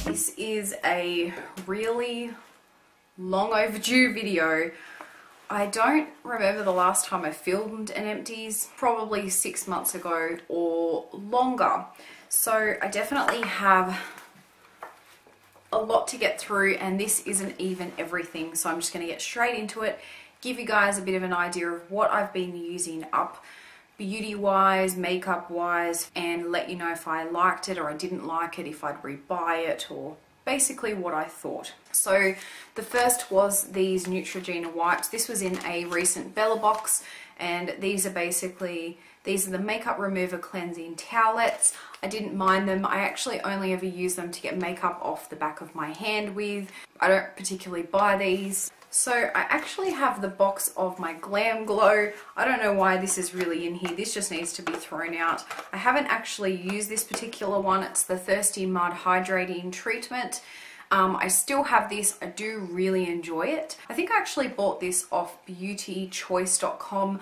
This is a really long overdue video. I don't remember the last time I filmed an empties, probably 6 months ago or longer. So I definitely have a lot to get through, and this isn't even everything. So I'm just going to get straight into it, give you guys a bit of an idea of what I've been using up beauty wise, makeup wise, and let you know if I liked it or I didn't like it, if I'd rebuy it, or basically what I thought. So the first was these Neutrogena wipes. This was in a recent Bella box, and these are the makeup remover cleansing towelettes. I didn't mind them. I actually only ever use them to get makeup off the back of my hand with. I don't particularly buy these. So I actually have the box of my Glam Glow. I don't know why this is really in here. This just needs to be thrown out. I haven't actually used this particular one. It's the Thirsty Mud Hydrating Treatment. I still have this. I do really enjoy it. I think I actually bought this off beautychoice.com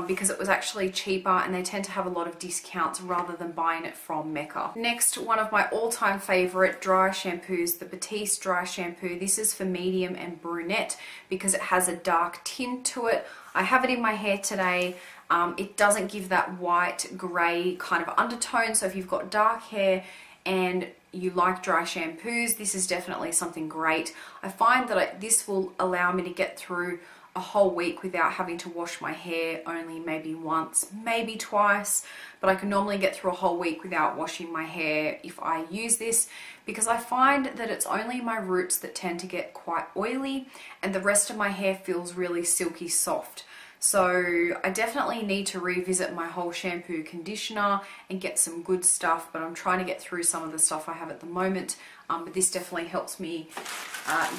because it was actually cheaper, and they tend to have a lot of discounts rather than buying it from Mecca. Next, one of my all-time favorite dry shampoos, the Batiste dry shampoo. This is for medium and brunette because it has a dark tint to it. I have it in my hair today. It doesn't give that white grey kind of undertone, so if you've got dark hair and you like dry shampoos, this is definitely something great. I find that this will allow me to get through a whole week without having to wash my hair, only maybe once, maybe twice, but I can normally get through a whole week without washing my hair if I use this, because I find that it's only my roots that tend to get quite oily and the rest of my hair feels really silky soft. So I definitely need to revisit my whole shampoo conditioner and get some good stuff, but I'm trying to get through some of the stuff I have at the moment, but this definitely helps me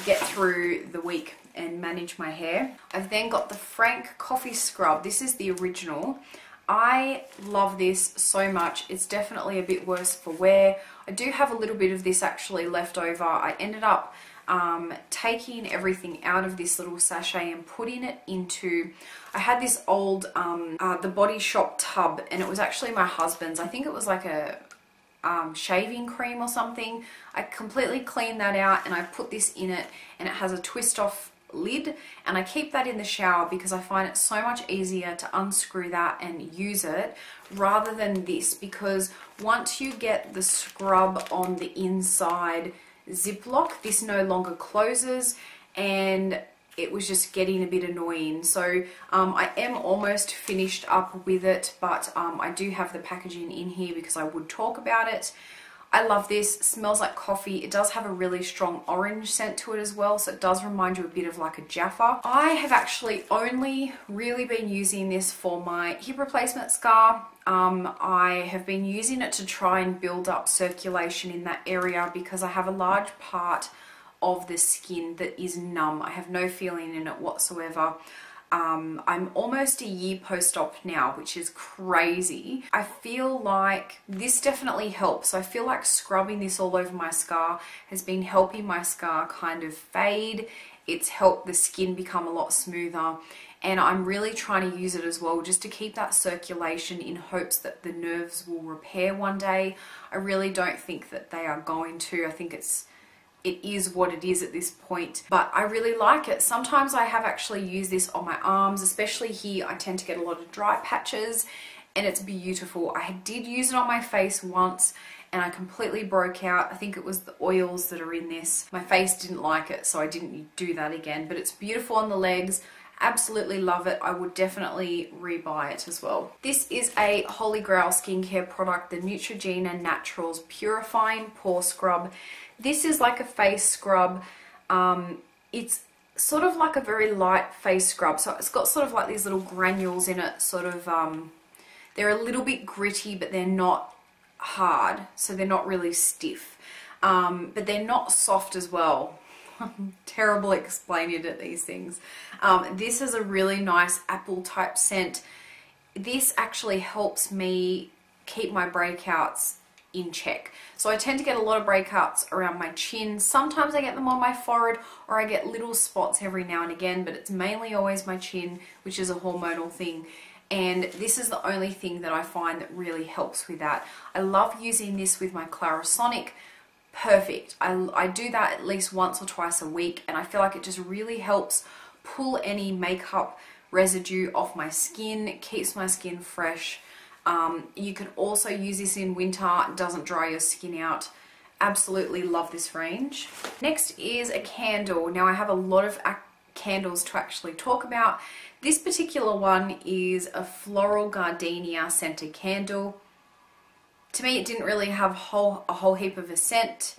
get through the week and manage my hair. I've then got the Frank Coffee Scrub. This is the original. I love this so much. It's definitely a bit worse for wear. I do have a little bit of this actually left over. I ended up taking everything out of this little sachet and putting it into, I had this old the Body Shop tub, and it was actually my husband's. I think it was like a shaving cream or something. I completely cleaned that out and I put this in it, and it has a twist off lid, and I keep that in the shower because I find it so much easier to unscrew that and use it rather than this, because once you get the scrub on the inside Ziploc, this no longer closes, and it was just getting a bit annoying. So I am almost finished up with it, but I do have the packaging in here because I would talk about it. I love this. It smells like coffee. It does have a really strong orange scent to it as well, so it does remind you a bit of like a Jaffa. I have actually only really been using this for my hip replacement scar. I have been using it to try and build up circulation in that area because I have a large part of the skin that is numb. I have no feeling in it whatsoever. I'm almost a year post-op now, which is crazy. I feel like this definitely helps. So I feel like scrubbing this all over my scar has been helping my scar kind of fade. It's helped the skin become a lot smoother. And I'm really trying to use it as well just to keep that circulation in hopes that the nerves will repair one day. I really don't think that they are going to. I think it is what it is at this point, but I really like it. Sometimes I have actually used this on my arms, especially here. I tend to get a lot of dry patches, and it's beautiful. I did use it on my face once, and I completely broke out. I think it was the oils that are in this. My face didn't like it, so I didn't do that again, but it's beautiful on the legs. Absolutely love it. I would definitely rebuy it as well. This is a Holy Grail skincare product, the Neutrogena Naturals Purifying Pore Scrub. This is like a face scrub. It's sort of like a very light face scrub. So it's got sort of like these little granules in it, sort of, they're a little bit gritty, but they're not hard. So they're not really stiff, but they're not soft as well. I'm terrible explaining it, these things. This is a really nice apple type scent. This actually helps me keep my breakouts in check. So I tend to get a lot of breakouts around my chin. Sometimes I get them on my forehead, or I get little spots every now and again, but it's mainly always my chin, which is a hormonal thing. and this is the only thing that I find that really helps with that. I love using this with my Clarisonic. Perfect. I do that at least once or twice a week, and I feel like it just really helps pull any makeup residue off my skin. It keeps my skin fresh. You can also use this in winter. It doesn't dry your skin out. Absolutely love this range. Next is a candle. Now I have a lot of candles to actually talk about. This particular one is a floral gardenia scented candle. To me, it didn't really have a whole heap of a scent.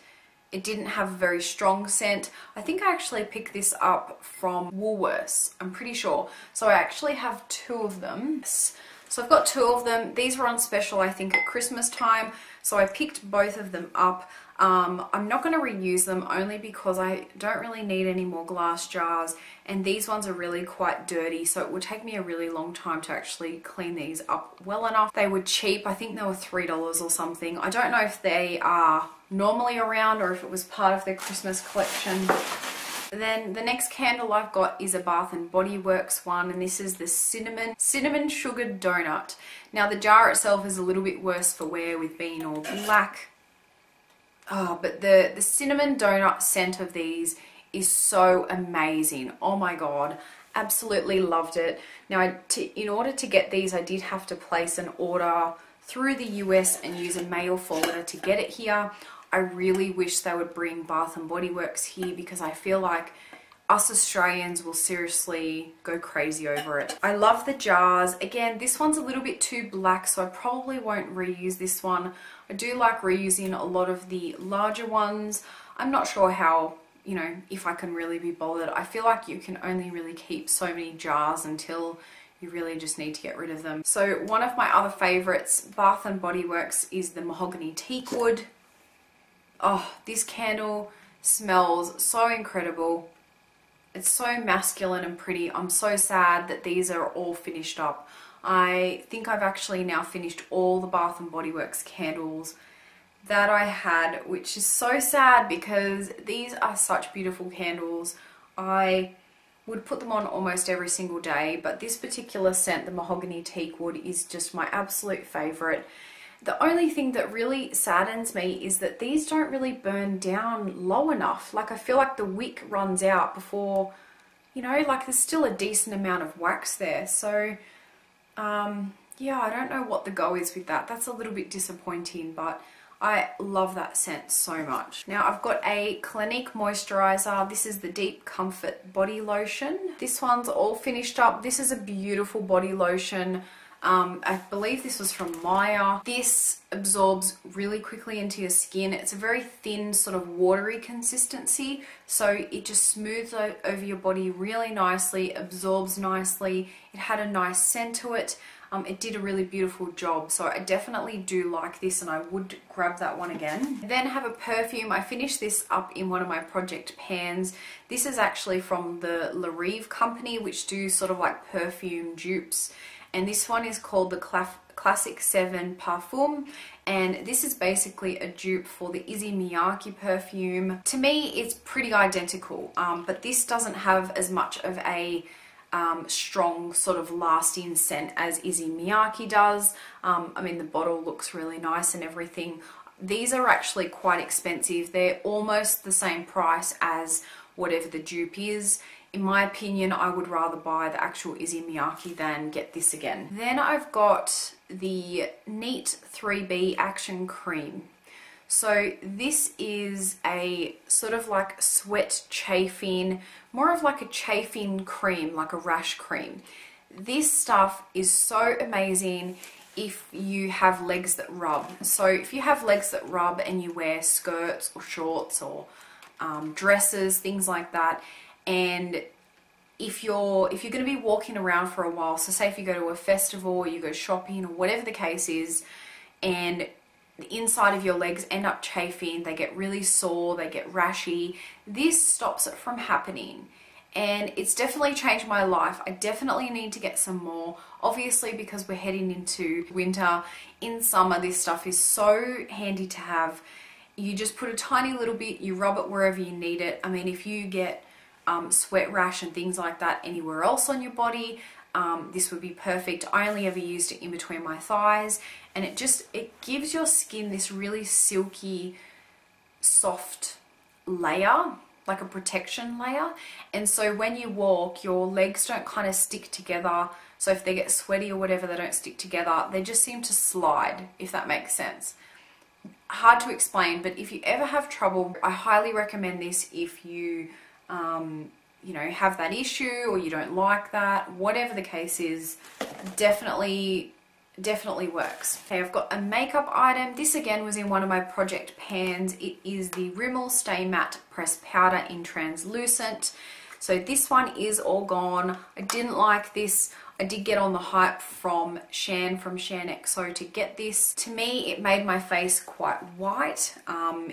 It didn't have a very strong scent. I think I actually picked this up from Woolworths, I'm pretty sure. So I actually have 2 of them. So I've got 2 of them. These were on special, I think, at Christmas time. So I picked both of them up. I'm not going to reuse them only because I don't really need any more glass jars, and these ones are really quite dirty, so it would take me a really long time to actually clean these up well enough. They were cheap. I think they were $3 or something. I don't know if they are normally around or if it was part of their Christmas collection. Then the next candle I've got is a Bath and Body Works one, and this is the cinnamon sugared donut. Now the jar itself is a little bit worse for wear with being all black. Oh, but the cinnamon donut scent of these is so amazing. Oh my god, absolutely loved it. Now in order to get these, I did have to place an order through the US and use a mail forwarder to get it here. I really wish they would bring Bath and Body Works here, because I feel like us Australians will seriously go crazy over it. I love the jars. Again, this one's a little bit too black, so I probably won't reuse this one. I do like reusing a lot of the larger ones. I'm not sure how, you know, if I can really be bothered. I feel like you can only really keep so many jars until you really just need to get rid of them. So one of my other favorites, Bath and Body Works, is the mahogany teakwood. Oh, this candle smells so incredible. It's so masculine and pretty. I'm so sad that these are all finished up. I think I've actually now finished all the Bath and Body Works candles that I had, which is so sad because these are such beautiful candles. I would put them on almost every single day, but this particular scent, the mahogany teakwood, is just my absolute favorite. The only thing that really saddens me is that these don't really burn down low enough. Like, I feel like the wick runs out before, you know, like there's still a decent amount of wax there. So, yeah, I don't know what the go is with that. That's a little bit disappointing, but I love that scent so much. Now I've got a Clinique moisturizer. This is the Deep Comfort Body Lotion. This one's all finished up. This is a beautiful body lotion. I believe this was from Maya. This absorbs really quickly into your skin. It's a very thin, sort of watery consistency, so it just smooths over your body really nicely, absorbs nicely. It had a nice scent to it. It did a really beautiful job, so I definitely do like this, and I would grab that one again. I then have a perfume. I finished this up in one of my project pans. This is actually from the La Rive company, which do sort of like perfume dupes. And this one is called the Classic 7 Parfum, and this is basically a dupe for the Issey Miyake perfume. To me, it's pretty identical, but this doesn't have as much of a strong sort of lasting scent as Issey Miyake does. I mean, the bottle looks really nice and everything. These are actually quite expensive. They're almost the same price as whatever the dupe is. In my opinion, I would rather buy the actual Issey Miyake than get this again. Then I've got the Neat 3B Action Cream. So this is a sort of like sweat chafing, more of like a chafing cream, like a rash cream. This stuff is so amazing if you have legs that rub. So if you have legs that rub and you wear skirts or shorts or dresses, things like that, and if you're going to be walking around for a while, so say if you go to a festival or you go shopping or whatever the case is, and the inside of your legs end up chafing, they get really sore, they get rashy, this stops it from happening. And it's definitely changed my life. I definitely need to get some more, obviously, because we're heading into winter. In summer, this stuff is so handy to have. You just put a tiny little bit, you rub it wherever you need it. I mean, if you get sweat rash and things like that anywhere else on your body, this would be perfect. I only ever used it in between my thighs, and it gives your skin this really silky, soft layer, like a protection layer. And so when you walk, your legs don't kind of stick together. So if they get sweaty or whatever, they don't stick together. They just seem to slide, if that makes sense. Hard to explain, but if you ever have trouble, I highly recommend this if you, you know, have that issue or you don't like that, whatever the case is, definitely works. Okay, I've got a makeup item. This again was in one of my project pans. It is the Rimmel Stay Matte Pressed Powder in Translucent. So this one is all gone. I didn't like this. I did get on the hype from Shan XO to get this. To me, it made my face quite white.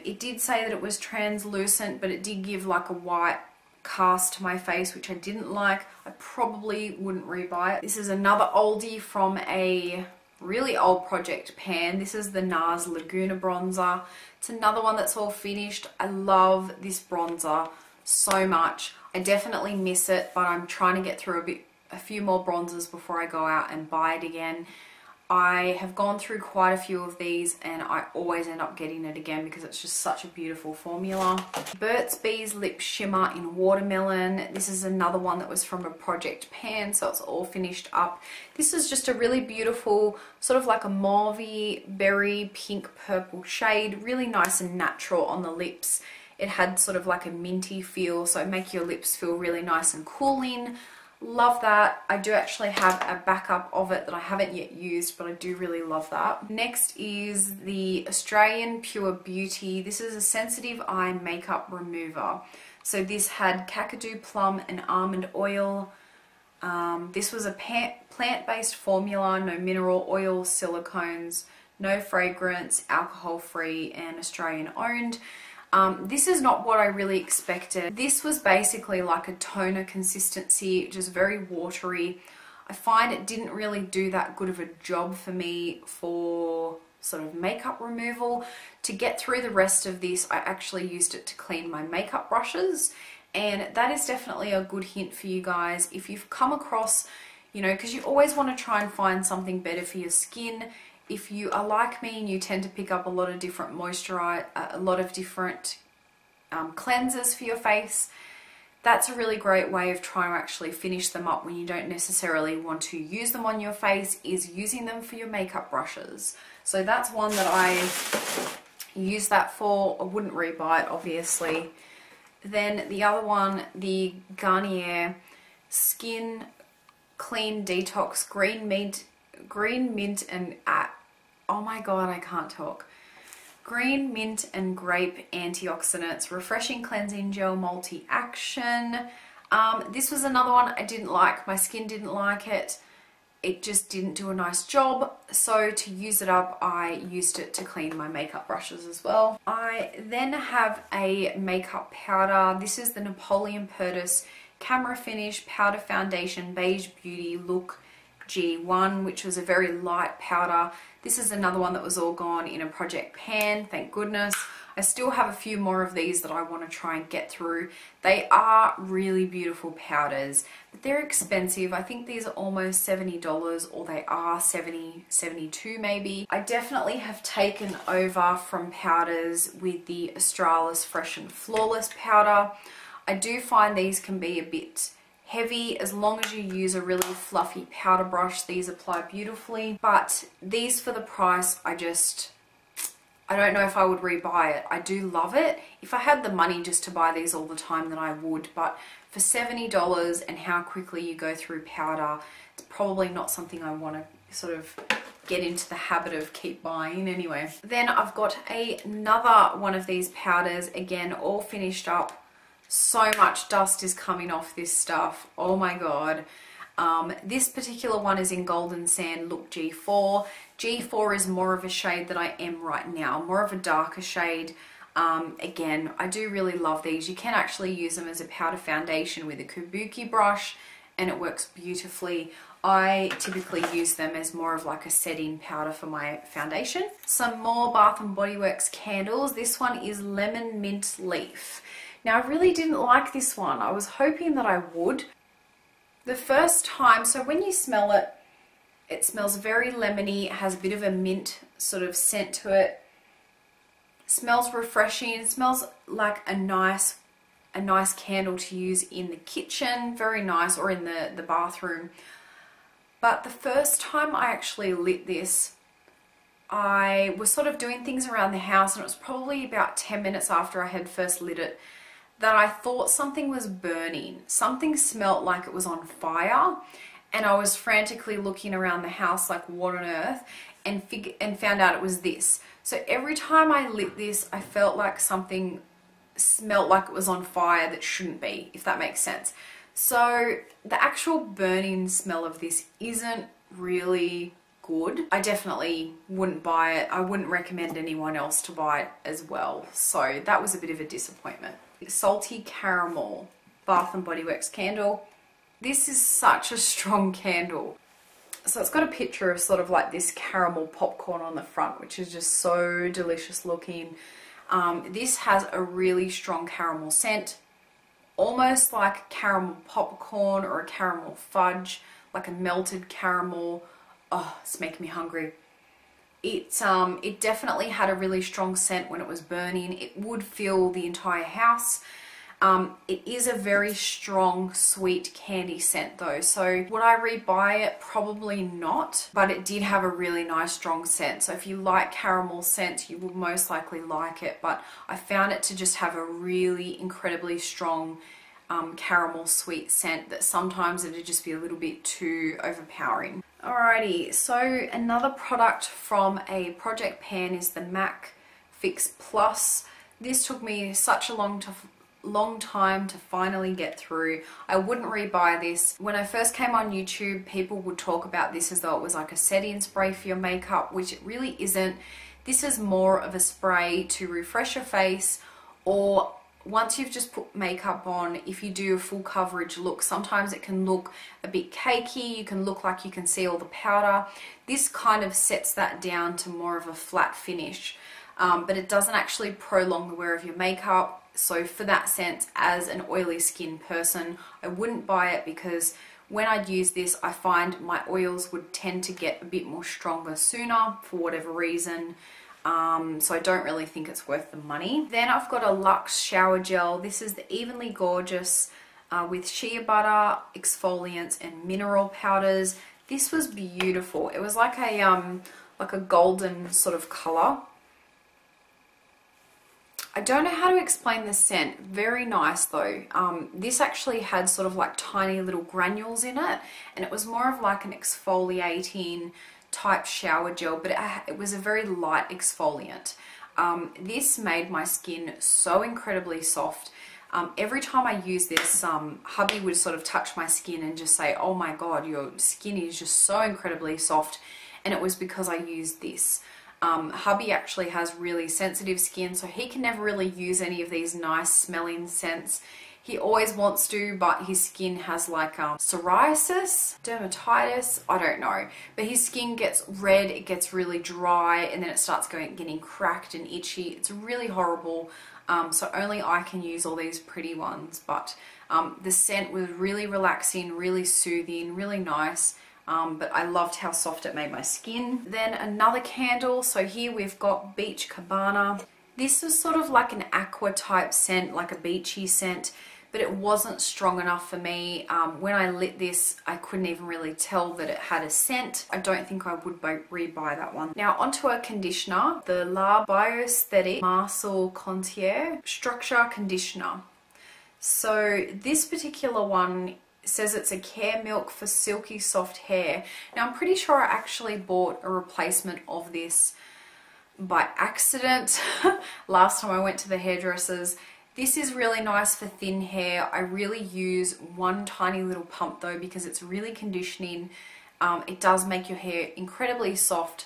It did say that it was translucent, but it did give like a white cast to my face, which I didn't like. I probably wouldn't rebuy it. This is another oldie from a really old project pan. This is the NARS Laguna bronzer. It's another one that's all finished. I love this bronzer so much. I definitely miss it, but I'm trying to get through a few more bronzers before I go out and buy it again. I have gone through quite a few of these and I always end up getting it again because it's just such a beautiful formula. Burt's Bees Lip Shimmer in Watermelon. This is another one that was from a project pan, so it's all finished up. This is just a really beautiful, sort of like a mauvey, berry, pink, purple shade. Really nice and natural on the lips. It had sort of like a minty feel, so make your lips feel really nice and cooling. Love that. I do actually have a backup of it that I haven't yet used, but I do really love that. Next is the Australian Pure Beauty. This is a sensitive eye makeup remover. So this had Kakadu Plum and Almond Oil. This was a plant-based formula, no mineral oil, silicones, no fragrance, alcohol-free and Australian owned. This is not what I really expected. This was basically like a toner consistency, just very watery. I find it didn't really do that good of a job for me for sort of makeup removal. To get through the rest of this, I actually used it to clean my makeup brushes, and that is definitely a good hint for you guys. If you've come across, you know, because you always want to try and find something better for your skin. If you are like me and you tend to pick up a lot of different cleansers for your face, that's a really great way of trying to actually finish them up when you don't necessarily want to use them on your face, is using them for your makeup brushes. So that's one that I use that for. I wouldn't rebuy it, obviously. Then the other one, the Garnier Skin Clean Detox Green Mint and oh my god, I can't talk. Green Mint and Grape Antioxidants Refreshing Cleansing Gel Multi-Action. This was another one I didn't like. My skin didn't like it. It just didn't do a nice job. So to use it up, I used it to clean my makeup brushes as well. I then have a makeup powder. This is the Napoleon Purtis Camera Finish Powder Foundation Beige Beauty Look G1, which was a very light powder. This is another one that was all gone in a project pan, thank goodness. I still have a few more of these that I want to try and get through. They are really beautiful powders, but they're expensive. I think these are almost $70, or they are $70, $72 maybe. I definitely have taken over from powders with the Australis Fresh and Flawless powder. I do find these can be a bit heavy. As long as you use a really fluffy powder brush, these apply beautifully. But these, for the price, I don't know if I would rebuy it. I do love it. If I had the money just to buy these all the time, then I would. But for $70 and how quickly you go through powder, it's probably not something I want to sort of get into the habit of keep buying anyway. Then I've got another one of these powders, again, all finished up. So much dust is coming off this stuff. Oh my god. This particular one is in Golden Sand Look G4. G4 is more of a shade that I am right now, more of a darker shade. Again, I do really love these. You can actually use them as a powder foundation with a kabuki brush, and it works beautifully. I typically use them as more of like a set-in powder for my foundation. Some more Bath & Body Works candles. This one is Lemon Mint Leaf. Now, I really didn't like this one. I was hoping that I would. The first time, so when you smell it, it smells very lemony, it has a bit of a mint sort of scent to it. It smells refreshing, it smells like a nice candle to use in the kitchen, very nice, or in the bathroom. But the first time I actually lit this, I was sort of doing things around the house, and it was probably about 10 minutes after I had first lit it that I thought something was burning. Something smelt like it was on fire, and I was frantically looking around the house like, what on earth, and found out it was this. So every time I lit this, I felt like something smelt like it was on fire that shouldn't be, if that makes sense. So the actual burning smell of this isn't really good. I definitely wouldn't buy it. I wouldn't recommend anyone else to buy it as well. So that was a bit of a disappointment. Salty Caramel Bath and Body Works candle. This is such a strong candle. So it's got a picture of sort of like this caramel popcorn on the front, which is just so delicious looking. This has a really strong caramel scent, almost like caramel popcorn or a caramel fudge, like a melted caramel. Oh, it's making me hungry. It definitely had a really strong scent when it was burning. It would fill the entire house. It is a very strong, sweet candy scent though. So would I rebuy it? Probably not, but it did have a really nice, strong scent. So if you like caramel scent, you will most likely like it. But I found it to just have a really incredibly strong caramel sweet scent that sometimes it'd just be a little bit too overpowering. Alrighty, so another product from a project pan is the MAC Fix Plus. This took me such a long time to finally get through. I wouldn't rebuy this. When I first came on YouTube, people would talk about this as though it was like a setting spray for your makeup, which it really isn't. This is more of a spray to refresh your face, or once you've just put makeup on, if you do a full coverage look, sometimes it can look a bit cakey, you can look like you can see all the powder. This kind of sets that down to more of a flat finish, but it doesn't actually prolong the wear of your makeup. So for that sense, as an oily skin person, I wouldn't buy it, because when I'd use this, I find my oils would tend to get a bit more stronger sooner for whatever reason. So I don't really think it's worth the money. Then I've got a Luxe shower gel. This is the Evenly Gorgeous with shea butter, exfoliants, and mineral powders. This was beautiful. It was like a golden sort of color. I don't know how to explain the scent. Very nice though. This actually had sort of like tiny little granules in it, and it was more of like an exfoliating type shower gel, but it was a very light exfoliant. This made my skin so incredibly soft. Every time I use this, hubby would sort of touch my skin and just say, oh my god, your skin is just so incredibly soft, and it was because I used this. Hubby actually has really sensitive skin, so he can never really use any of these nice smelling scents. He always wants to, but his skin has like psoriasis, dermatitis, I don't know. But his skin gets red, it gets really dry, and then it starts getting cracked and itchy. It's really horrible. So only I can use all these pretty ones. But the scent was really relaxing, really soothing, really nice. But I loved how soft it made my skin. Then another candle. So here we've got Beach Cabana. This is sort of like an aqua type scent, like a beachy scent, but it wasn't strong enough for me. When I lit this, I couldn't even really tell that it had a scent. I don't think I would rebuy that one. Now onto a conditioner, the La Bioesthetic Marcel Contier Structure Conditioner. So this particular one says it's a care milk for silky soft hair. Now I'm pretty sure I actually bought a replacement of this by accident last time I went to the hairdressers. This is really nice for thin hair. I really use one tiny little pump though, because it's really conditioning. It does make your hair incredibly soft,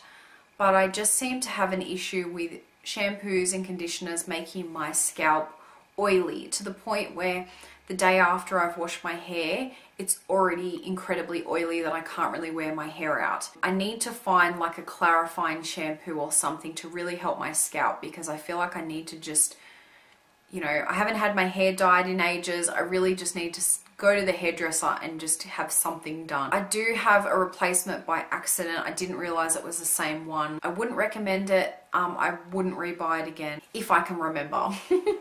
but I just seem to have an issue with shampoos and conditioners making my scalp oily to the point where the day after I've washed my hair, it's already incredibly oily that I can't really wear my hair out. I need to find like a clarifying shampoo or something to really help my scalp, because I feel like I need to just, you know, I haven't had my hair dyed in ages. I really just need to go to the hairdresser and just have something done. I do have a replacement by accident. I didn't realize it was the same one. I wouldn't recommend it. I wouldn't rebuy it again if I can remember.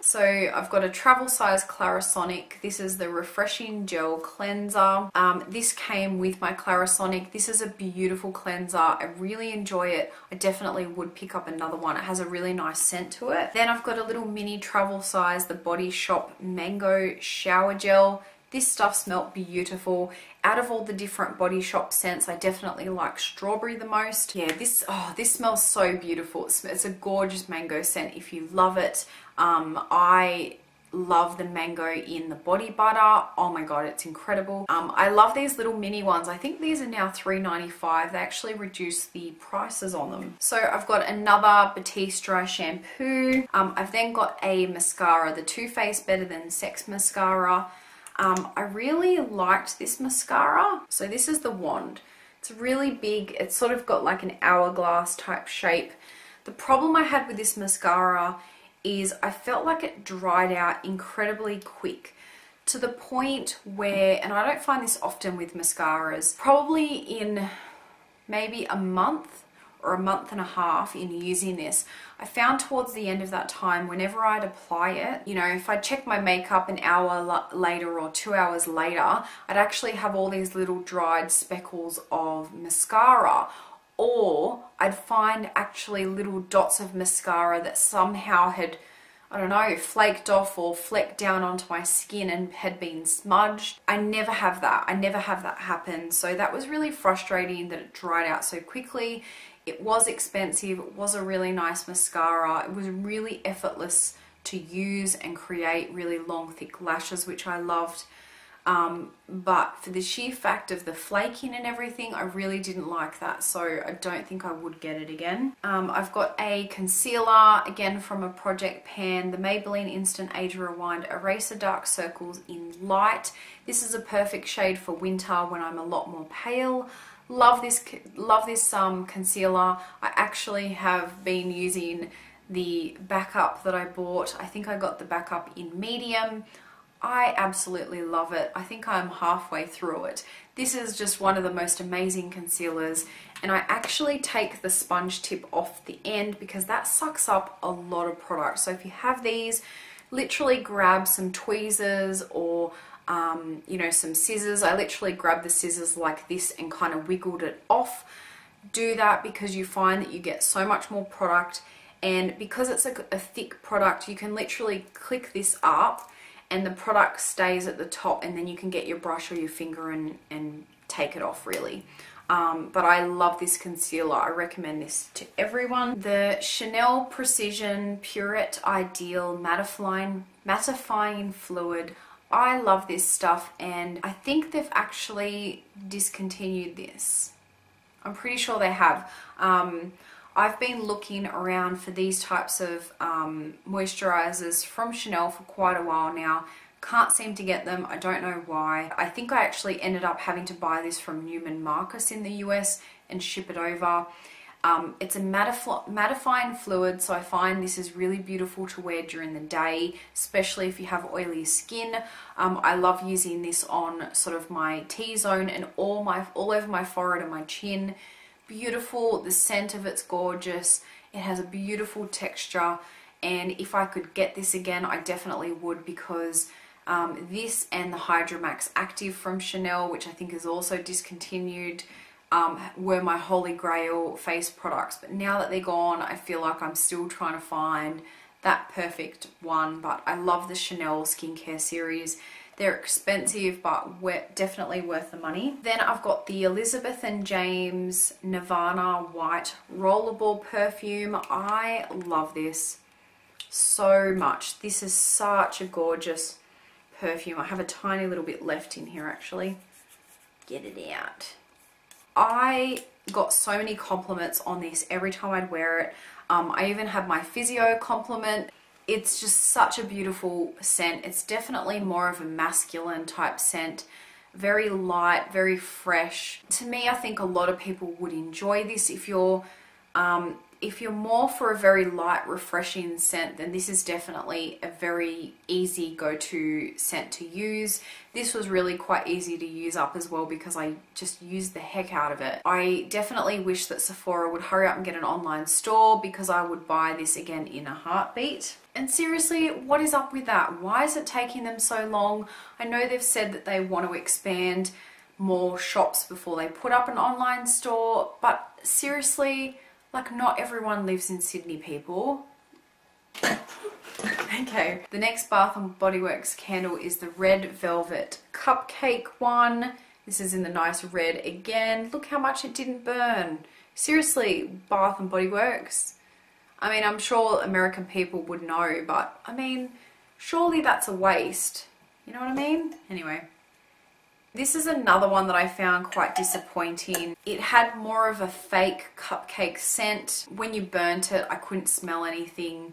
So I've got a travel size Clarisonic. This is the Refreshing Gel Cleanser. This came with my Clarisonic. This is a beautiful cleanser. I really enjoy it. I definitely would pick up another one. It has a really nice scent to it. Then I've got a little mini travel size, the Body Shop Mango Shower Gel. This stuff smelled beautiful. Out of all the different Body Shop scents, I definitely like strawberry the most. Yeah, this smells so beautiful. It's a gorgeous mango scent if you love it. I love the mango in the body butter. Oh my god, it's incredible. I love these little mini ones. I think these are now $3.95. They actually reduced the prices on them. So I've got another Batiste dry shampoo. I've then got a mascara, the Too Faced Better Than Sex mascara. I really liked this mascara. So this is the wand. It's really big. It's sort of got like an hourglass type shape. The problem I had with this mascara is I felt like it dried out incredibly quick, to the point where, and I don't find this often with mascaras, probably in maybe a month or a month and a half in using this, I found towards the end of that time, whenever I'd apply it, you know, if I check my makeup an hour later or 2 hours later, I'd actually have all these little dried speckles of mascara. Or I'd find actually little dots of mascara that somehow had, I don't know, flaked off or flecked down onto my skin and had been smudged. I never have that. I never have that happen. So that was really frustrating that it dried out so quickly. It was expensive. It was a really nice mascara. It was really effortless to use and create really long, thick lashes, which I loved. But for the sheer fact of the flaking and everything, I really didn't like that, so I don't think I would get it again. I've got a concealer, again from a Project Pan, the Maybelline Instant Age Rewind Eraser Dark Circles in Light. This is a perfect shade for winter when I'm a lot more pale. Love this concealer. I actually have been using the backup that I bought. I think I got the backup in medium. I absolutely love it. I think I'm halfway through it. This is just one of the most amazing concealers, and I actually take the sponge tip off the end because that sucks up a lot of product. So if you have these, literally grab some tweezers or you know, some scissors. I literally grabbed the scissors like this and kind of wiggled it off. Do that because you find that you get so much more product, and because it's a thick product, you can literally click this up and the product stays at the top, and then you can get your brush or your finger and take it off really. But I love this concealer. I recommend this to everyone. The Chanel Precision Purette Ideal Mattifying Fluid. I love this stuff, and I think they've actually discontinued this. I'm pretty sure they have. I've been looking around for these types of moisturizers from Chanel for quite a while now. Can't seem to get them. I don't know why. I think I actually ended up having to buy this from Neiman Marcus in the US and ship it over. It's a mattifying fluid, so I find this is really beautiful to wear during the day, especially if you have oily skin. I love using this on sort of my T-zone and all over my forehead and my chin. Beautiful. The scent of it's gorgeous. It has a beautiful texture, and if I could get this again, I definitely would, because this and the Hydra Max Active from Chanel, which I think is also discontinued, were my holy grail face products. But now that they're gone, I feel like I'm still trying to find that perfect one. But I love the Chanel skincare series. They're expensive, but definitely worth the money. Then I've got the Elizabeth & James Nirvana White Rollerball Perfume. I love this so much. This is such a gorgeous perfume. I have a tiny little bit left in here actually. Get it out. I got so many compliments on this every time I'd wear it. I even had my physio compliment. It's just such a beautiful scent. It's definitely more of a masculine type scent. Very light, very fresh. To me, I think a lot of people would enjoy this if you're If you're more for a very light, refreshing scent, then this is definitely a very easy go-to scent to use. This was really quite easy to use up as well because I just used the heck out of it. I definitely wish that Sephora would hurry up and get an online store because I would buy this again in a heartbeat. And seriously, what is up with that? Why is it taking them so long? I know they've said that they want to expand more shops before they put up an online store, but seriously, like, not everyone lives in Sydney, people. Okay, the next Bath & Body Works candle is the Red Velvet Cupcake one. This is in the nice red again. Look how much it didn't burn. Seriously, Bath & Body Works. I mean, I'm sure American people would know, but I mean, surely that's a waste. You know what I mean? Anyway. This is another one that I found quite disappointing. It had more of a fake cupcake scent. When you burnt it, I couldn't smell anything,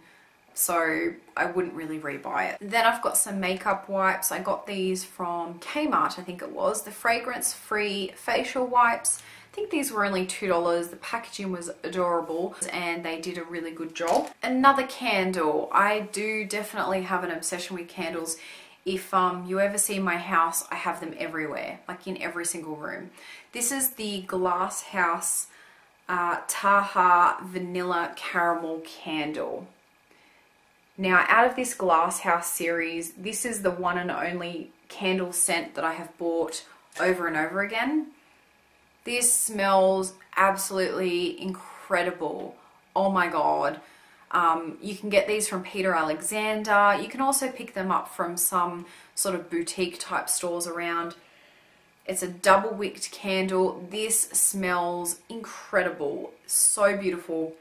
so I wouldn't really rebuy it. Then I've got some makeup wipes. I got these from Kmart, I think it was. The fragrance-free facial wipes. I think these were only $2. The packaging was adorable and they did a really good job. Another candle. I do definitely have an obsession with candles. If you ever see my house, I have them everywhere, like in every single room. This is the Glass House Taha Vanilla Caramel Candle. Now, out of this Glass House series, this is the one and only candle scent that I have bought over and over again. This smells absolutely incredible. Oh my God. You can get these from Peter Alexander. You can also pick them up from some sort of boutique type stores around. It's a double wicked candle. This smells incredible. So beautiful.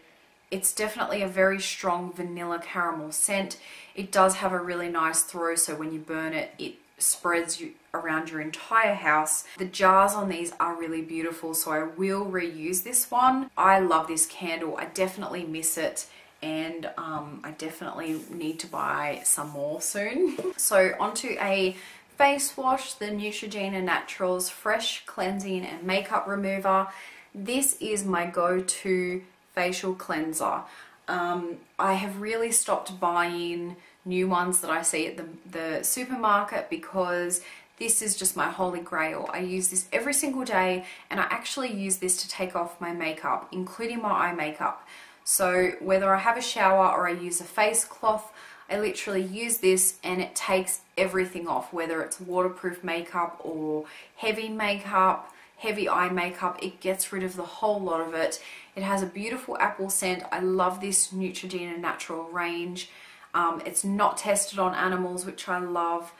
It's definitely a very strong vanilla caramel scent. It does have a really nice throw, so when you burn it, it spreads around your entire house. The jars on these are really beautiful, so I will reuse this one. I love this candle. I definitely miss it. And I definitely need to buy some more soon. So onto a face wash, the Neutrogena Naturals Fresh Cleansing and Makeup Remover. This is my go-to facial cleanser. I have really stopped buying new ones that I see at the supermarket because this is just my holy grail. I use this every single day and I actually use this to take off my makeup, including my eye makeup. So whether I have a shower or I use a face cloth, I literally use this and it takes everything off, whether it's waterproof makeup or heavy makeup, heavy eye makeup. It gets rid of the whole lot of it. It has a beautiful apple scent. I love this Neutrogena Natural range. It's not tested on animals, which I love.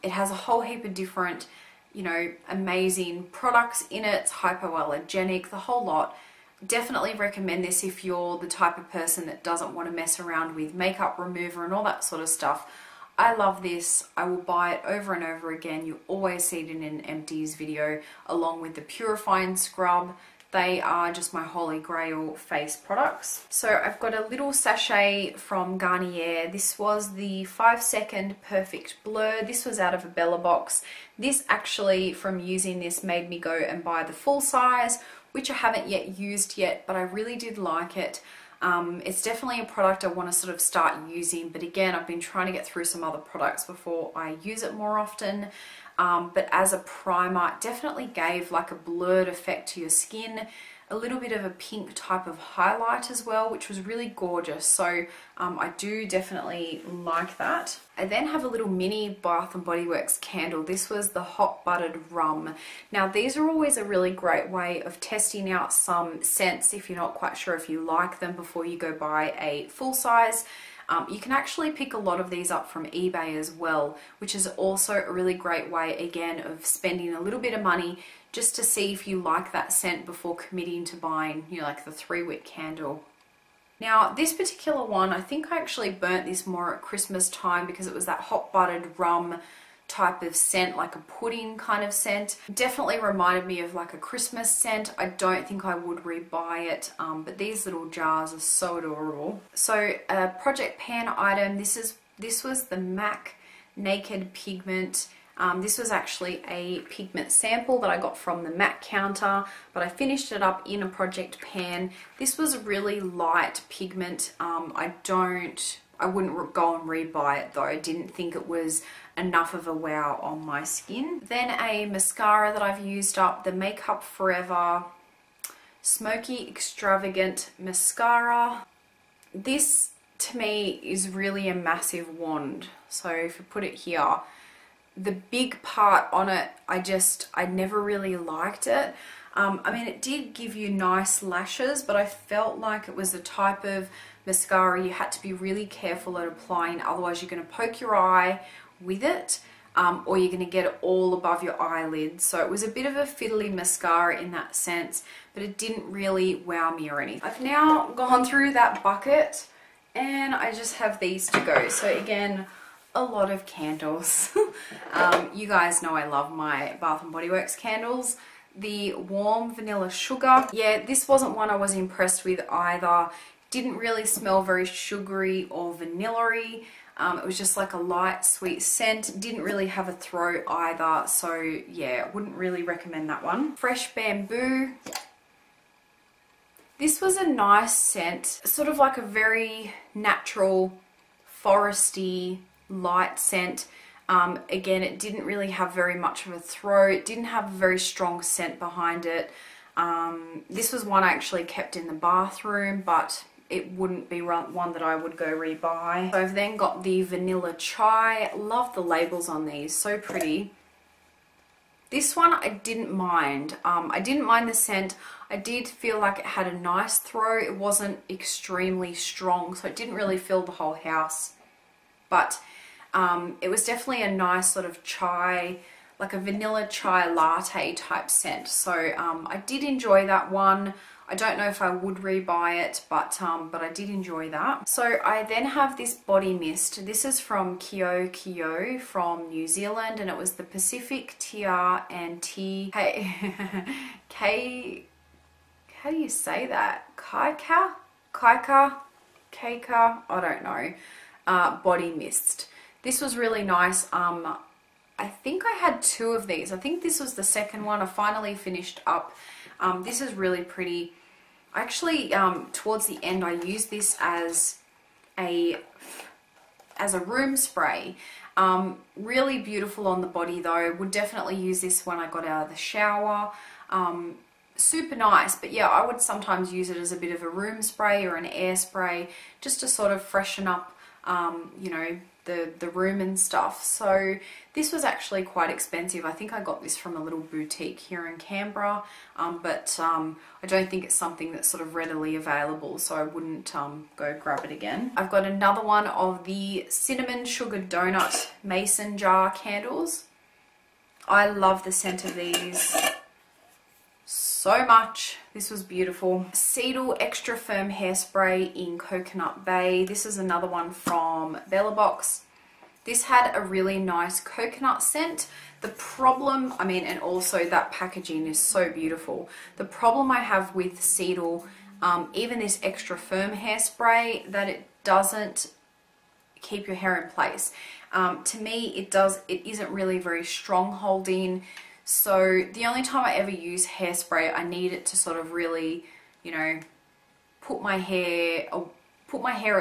It has a whole heap of different, you know, amazing products in it. It's hypoallergenic, the whole lot. Definitely recommend this if you're the type of person that doesn't want to mess around with makeup remover and all that sort of stuff. I love this. I will buy it over and over again. You always see it in an Empties video along with the purifying scrub. They are just my holy grail face products. So I've got a little sachet from Garnier. This was the 5-second Perfect Blur. This was out of a Bella box. This actually, from using this, made me go and buy the full size, which I haven't yet used yet, but I really did like it. It's definitely a product I want to sort of start using, but again, I've been trying to get through some other products before I use it more often. But as a primer, it definitely gave like a blurred effect to your skin, a little bit of a pink type of highlight as well, which was really gorgeous. So I do definitely like that. I then have a little mini Bath & Body Works candle. This was the Hot Buttered Rum. Now these are always a really great way of testing out some scents if you're not quite sure if you like them before you go buy a full size. You can actually pick a lot of these up from eBay as well, which is also a really great way, again, of spending a little bit of money just to see if you like that scent before committing to buying, you know, like the 3-wick candle. Now, this particular one, I think I actually burnt this more at Christmas time because it was that hot buttered rum type of scent, like a pudding kind of scent. Definitely reminded me of like a Christmas scent. I don't think I would rebuy it, but these little jars are so adorable. So a project pan item, this was the MAC Naked Pigment This was actually a pigment sample that I got from the MAC counter, but I finished it up in a project pan. This was really light pigment. I wouldn't go and rebuy it though. I didn't think it was enough of a wow on my skin. Then a mascara that I've used up, the Makeup Forever Smoky Extravagant Mascara. This to me is really a massive wand. So if you put it here, the big part on it, I never really liked it. I mean, it did give you nice lashes, but I felt like it was the type of mascara you had to be really careful at applying, otherwise you're going to poke your eye with it, or you're going to get it all above your eyelids. So it was a bit of a fiddly mascara in that sense, but it didn't really wow me or anything. I've now gone through that bucket and I just have these to go. So again, a lot of candles. You guys know I love my Bath & Body Works candles. The Warm Vanilla Sugar. Yeah, this wasn't one I was impressed with either. Didn't really smell very sugary or vanilla-y. It was just like a light sweet scent. Didn't really have a throat either, so yeah, wouldn't really recommend that one. Fresh Bamboo. This was a nice scent, sort of like a very natural, foresty, light scent. Again, it didn't really have very much of a throat, didn't have a very strong scent behind it. This was one I actually kept in the bathroom, but it wouldn't be one that I would go rebuy. So I've then got the Vanilla Chai. Love the labels on these, so pretty. This one I didn't mind. I didn't mind the scent. I did feel like it had a nice throw. It wasn't extremely strong, so it didn't really fill the whole house. But it was definitely a nice sort of chai, like a vanilla chai latte type scent. So I did enjoy that one. I don't know if I would rebuy it, but I did enjoy that. So I then have this body mist. This is from Kio Kio from New Zealand, and it was the Pacific TR and T. K. How do you say that? Kaika? I don't know. Body mist. This was really nice. I think I had two of these. I think this was the second one. I finally finished up. This is really pretty. Actually, towards the end, I used this as a room spray. Really beautiful on the body though. Would definitely use this when I got out of the shower. Super nice, but yeah, I would sometimes use it as a bit of a room spray or an air spray just to sort of freshen up, you know, the room and stuff. So this was actually quite expensive. I think I got this from a little boutique here in Canberra, but I don't think it's something that's sort of readily available, so I wouldn't go grab it again. I've got another one of the Cinnamon Sugar Donut Mason Jar candles. I love the scent of these so much. This was beautiful. Seedle Extra Firm Hairspray in Coconut Bay. This is another one from Bella Box. This had a really nice coconut scent. The problem, I mean, and also that packaging is so beautiful. The problem I have with Seedle, even this Extra Firm hairspray, that it doesn't keep your hair in place. To me, it isn't really very strong holding. So the only time I ever use hairspray, I need it to sort of really, you know, put my hair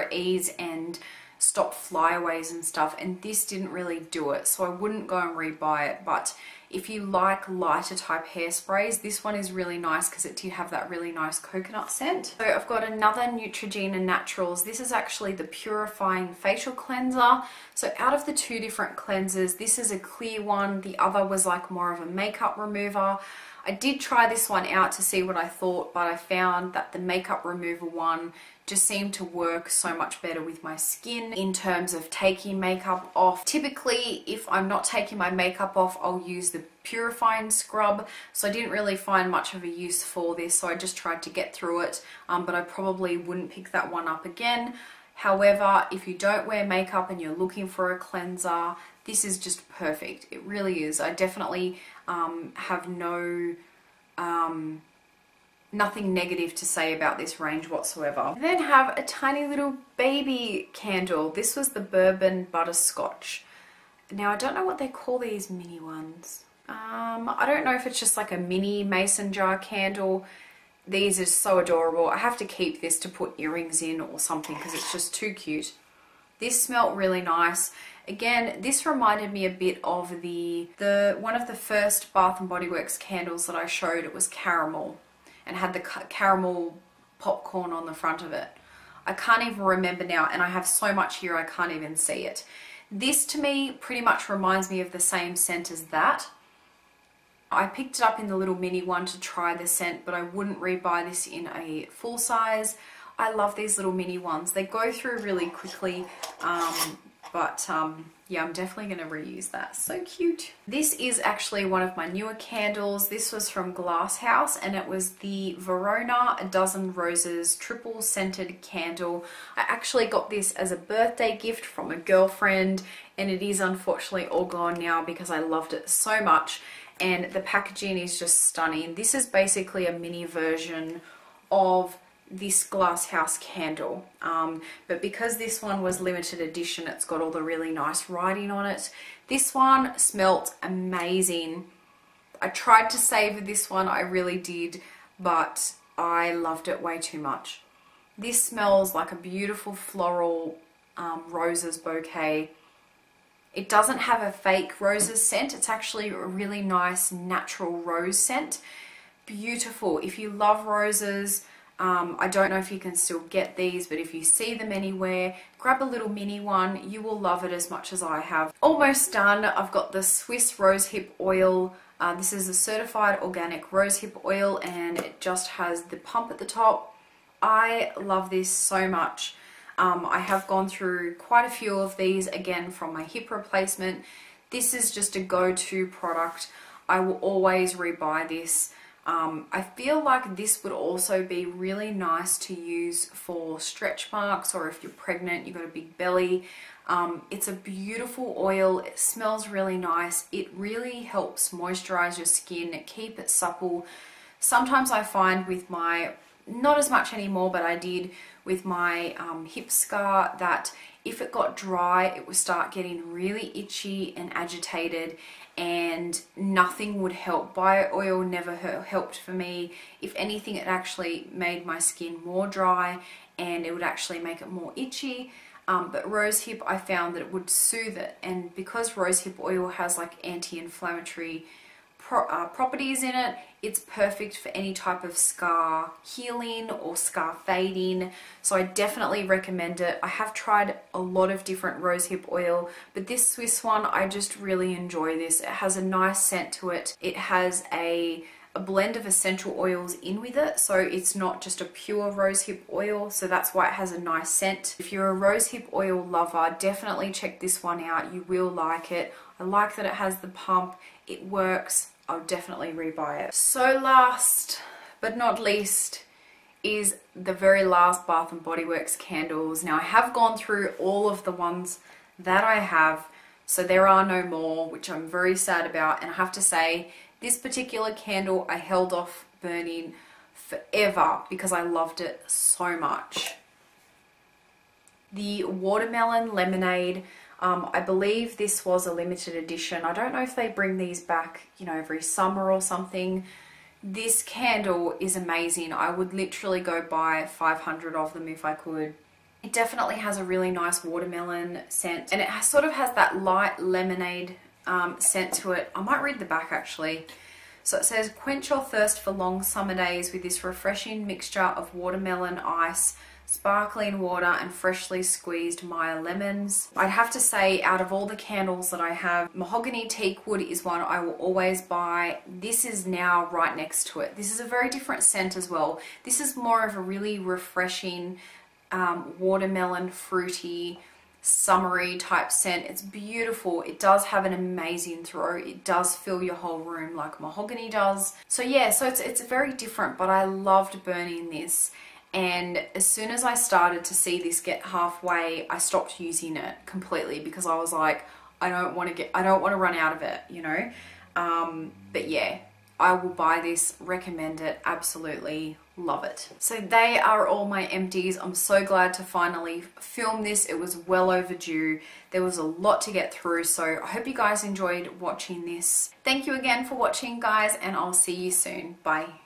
at ease and stop flyaways and stuff, and this didn't really do it, so I wouldn't go and rebuy it. But if you like lighter type hairsprays, this one is really nice because it did have that really nice coconut scent. So I've got another Neutrogena Naturals. This is actually the Purifying Facial Cleanser. So out of the two different cleansers, this is a clear one, the other was like more of a makeup remover. I did try this one out to see what I thought, but I found that the makeup remover one just seemed to work so much better with my skin in terms of taking makeup off. Typically, if I'm not taking my makeup off, I'll use the purifying scrub. So I didn't really find much of a use for this, so I just tried to get through it, but I probably wouldn't pick that one up again. However, if you don't wear makeup and you're looking for a cleanser, this is just perfect. It really is. I definitely have nothing negative to say about this range whatsoever. I then have a tiny little baby candle. This was the Bourbon Butterscotch. Now I don't know what they call these mini ones. I don't know if it's just like a mini mason jar candle. These are so adorable. I have to keep this to put earrings in or something because it's just too cute. This smelled really nice. Again, this reminded me a bit of the one of the first Bath and Body Works candles that I showed. It was caramel and had the caramel popcorn on the front of it. I can't even remember now, and I have so much here I can't even see it. This to me pretty much reminds me of the same scent as that. I picked it up in the little mini one to try the scent, but I wouldn't rebuy this in a full size. I love these little mini ones. They go through really quickly, yeah, I'm definitely going to reuse that. So cute. This is actually one of my newer candles. This was from Glass House, and it was the Verona A Dozen Roses triple scented candle. I actually got this as a birthday gift from a girlfriend, and it is unfortunately all gone now because I loved it so much, and the packaging is just stunning. This is basically a mini version of this Glass House candle, but because this one was limited edition, it's got all the really nice writing on it. This one smelt amazing. I tried to savor this one, I really did, but I loved it way too much. This smells like a beautiful floral roses bouquet. It doesn't have a fake roses scent. It's actually a really nice natural rose scent. Beautiful. If you love roses, I don't know if you can still get these, but if you see them anywhere, grab a little mini one. You will love it as much as I have. Almost done. I've got the Swiss rosehip oil. This is a certified organic rosehip oil, and it just has the pump at the top. I love this so much. I have gone through quite a few of these, again, from my hip replacement. This is just a go-to product. I will always rebuy this. I feel like this would also be really nice to use for stretch marks, or if you're pregnant, you've got a big belly. It's a beautiful oil. It smells really nice. It really helps moisturize your skin, keep it supple. Sometimes I find with my, not as much anymore, but I did with my hip scar, that if it got dry, it would start getting really itchy and agitated, and nothing would help. Bio oil never helped for me. If anything, it actually made my skin more dry, and it would actually make it more itchy. But rosehip, I found that it would soothe it, and because rosehip oil has like anti-inflammatory properties in it, it's perfect for any type of scar healing or scar fading. So I definitely recommend it. I have tried a lot of different rosehip oil, but this Swiss one, I just really enjoy this. It has a nice scent to it. It has a blend of essential oils in with it, so it's not just a pure rosehip oil, so that's why it has a nice scent. If you're a rosehip oil lover, definitely check this one out. You will like it. I like that it has the pump. It works. I'll definitely rebuy it. So last but not least is the very last Bath and Body Works candles. Now I have gone through all of the ones that I have, so there are no more, which I'm very sad about. And I have to say, this particular candle I held off burning forever because I loved it so much. The Watermelon Lemonade. I believe this was a limited edition. I don't know if they bring these back, you know, every summer or something. This candle is amazing. I would literally go buy 500 of them if I could. It definitely has a really nice watermelon scent, and it sort of has that light lemonade scent to it. I might read the back actually. So it says, quench your thirst for long summer days with this refreshing mixture of watermelon ice, sparkling water, and freshly squeezed Meyer lemons. I'd have to say, out of all the candles that I have, mahogany teakwood is one I will always buy. This is now right next to it. This is a very different scent as well. This is more of a really refreshing watermelon, fruity, summery type scent. It's beautiful. It does have an amazing throw. It does fill your whole room like mahogany does. So yeah, so it's very different, but I loved burning this. And as soon as I started to see this get halfway, I stopped using it completely because I was like, I don't want to run out of it, you know. But yeah, I will buy this, recommend it, absolutely love it. So they are all my empties. I'm so glad to finally film this. It was well overdue. There was a lot to get through, so I hope you guys enjoyed watching this. Thank you again for watching, guys, and I'll see you soon. Bye.